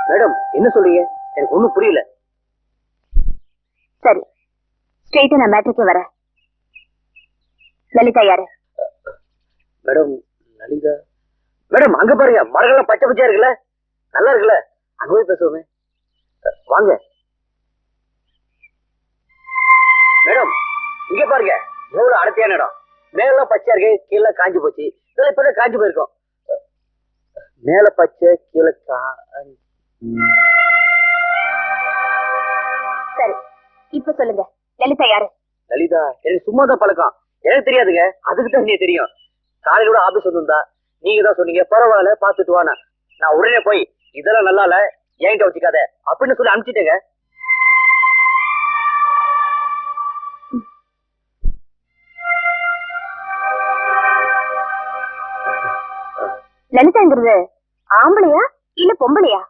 Madam என்ன சொல்றீங்க? எனக்கு ஒண்ணும் புரியல. சரி, ஸ்ட்ரெயிட்டா நான் மேட்ருக்கே வரேன். லலிதா யாரு? மேடம் லலிதா மேடம் அங்க பாருங்க, மரங்கள்லாம் பச்சை பச்சையா இருக்குல்ல, நல்லா இருக்குல்ல, அங்க போய் பேசுவோமே. வாங்க மேடம், இங்க பாருங்க எவ்வளவு அடர்த்தியான இடம். மேலாம் பச்சையா இருக்கு, கீழே காஞ்சி போச்சு. இதெல்லாம் இப்பதான் காஞ்சி போயிருக்கோம். மேல பச்சை கீழே சரி, இப்ப சொல்லுங்க, லலிதா யாரு? லலிதா எனக்கு சும்மா தான் பழக்கம். எனக்கு தெரியாதுங்க, அதுக்கு தான் நீ தெரியும். காலையில கூட ஆபீஸ் வந்திருந்தா நீங்க தான் சொன்னீங்க பரவாயில்ல பாத்துட்டு வானா. நான் உடனே போய் இதெல்லாம் நல்லா இல்ல என்கிட்ட வச்சுக்காத அப்படின்னு சொல்லி அனுப்பிச்சிட்டேங்க. லலிதாங்கிறது ஆம்பளையா இல்ல பொம்பளையா?